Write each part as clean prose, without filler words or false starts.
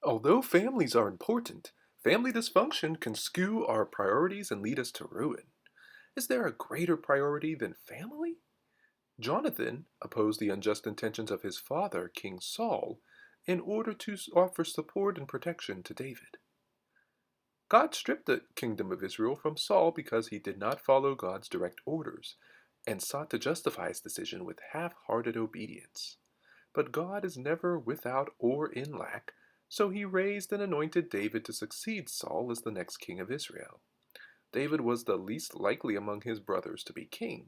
Although families are important, family dysfunction can skew our priorities and lead us to ruin. Is there a greater priority than family? Jonathan opposed the unjust intentions of his father, King Saul, in order to offer support and protection to David. God stripped the kingdom of Israel from Saul because he did not follow God's direct orders and sought to justify his decision with half-hearted obedience. But God is never without or in lack, so he raised and anointed David to succeed Saul as the next king of Israel. David was the least likely among his brothers to be king.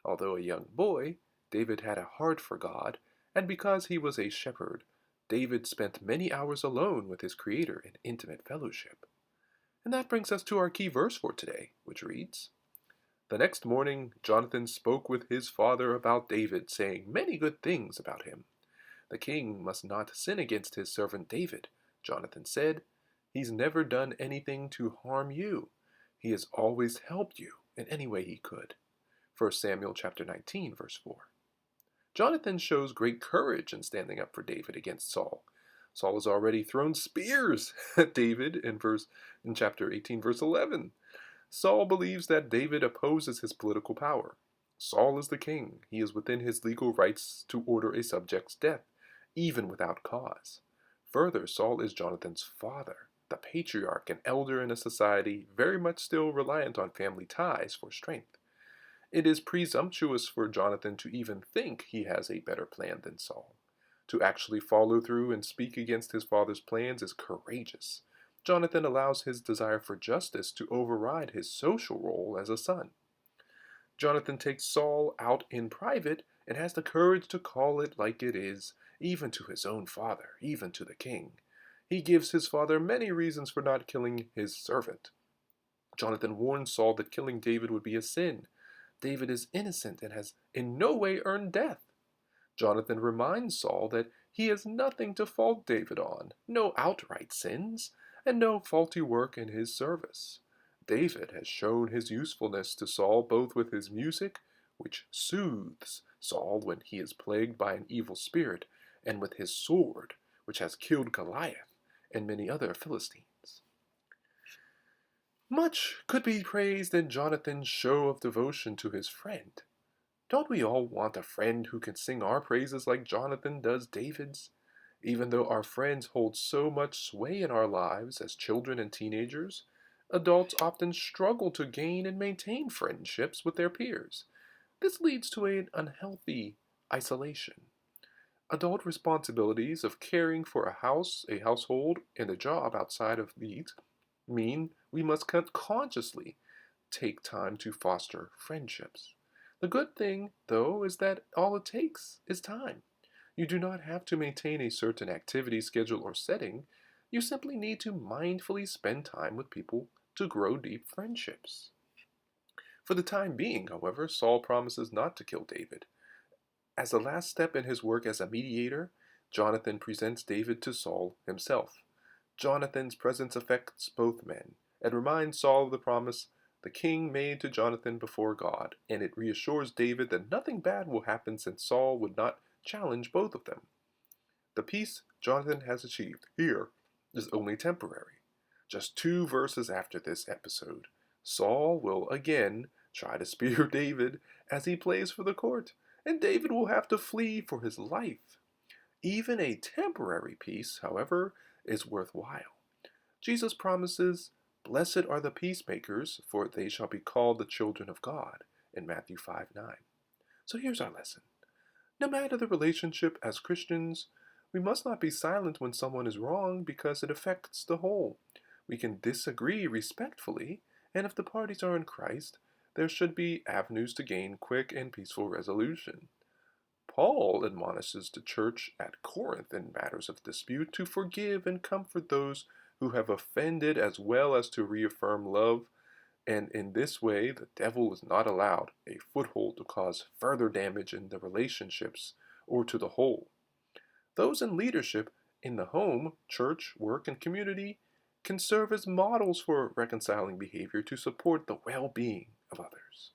Although a young boy, David had a heart for God, and because he was a shepherd, David spent many hours alone with his Creator in intimate fellowship. And that brings us to our key verse for today, which reads, "The next morning Jonathan spoke with his father about David, saying many good things about him. The king must not sin against his servant David," Jonathan said. "He's never done anything to harm you. He has always helped you in any way he could." 1 Samuel chapter 19, verse 4. Jonathan shows great courage in standing up for David against Saul. Saul has already thrown spears at David in chapter 18, verse 11. Saul believes that David opposes his political power. Saul is the king. He is within his legal rights to order a subject's death, even without cause. Further, Saul is Jonathan's father, the patriarch and elder in a society very much still reliant on family ties for strength. It is presumptuous for Jonathan to even think he has a better plan than Saul. To actually follow through and speak against his father's plans is courageous. Jonathan allows his desire for justice to override his social role as a son. Jonathan takes Saul out in private and has the courage to call it like it is, even to his own father, even to the king. He gives his father many reasons for not killing his servant. Jonathan warns Saul that killing David would be a sin. David is innocent and has in no way earned death. Jonathan reminds Saul that he has nothing to fault David on, no outright sins, and no faulty work in his service. David has shown his usefulness to Saul both with his music, which soothes Saul when he is plagued by an evil spirit, and with his sword, which has killed Goliath and many other Philistines. Much could be praised in Jonathan's show of devotion to his friend. Don't we all want a friend who can sing our praises like Jonathan does David's? Even though our friends hold so much sway in our lives as children and teenagers, adults often struggle to gain and maintain friendships with their peers. This leads to an unhealthy isolation. Adult responsibilities of caring for a house, a household, and a job outside of these mean we must consciously take time to foster friendships. The good thing, though, is that all it takes is time. You do not have to maintain a certain activity schedule or setting. You simply need to mindfully spend time with people to grow deep friendships. For the time being, however, Saul promises not to kill David. As the last step in his work as a mediator, Jonathan presents David to Saul himself. Jonathan's presence affects both men and reminds Saul of the promise the king made to Jonathan before God, and it reassures David that nothing bad will happen since Saul would not challenge both of them. The peace Jonathan has achieved here is only temporary. Just 2 verses after this episode, Saul will again try to spear David as he plays for the court, and David will have to flee for his life. Even a temporary peace, however, is worthwhile. Jesus promises, "Blessed are the peacemakers, for they shall be called the children of God," in Matthew 5:9. So here's our lesson. No matter the relationship as Christians, we must not be silent when someone is wrong because it affects the whole. We can disagree respectfully, and if the parties are in Christ, there should be avenues to gain quick and peaceful resolution. Paul admonishes the church at Corinth in matters of dispute to forgive and comfort those who have offended as well as to reaffirm love, and in this way the devil is not allowed a foothold to cause further damage in the relationships or to the whole. Those in leadership in the home, church, work, and community can serve as models for reconciling behavior to support the well-being of others.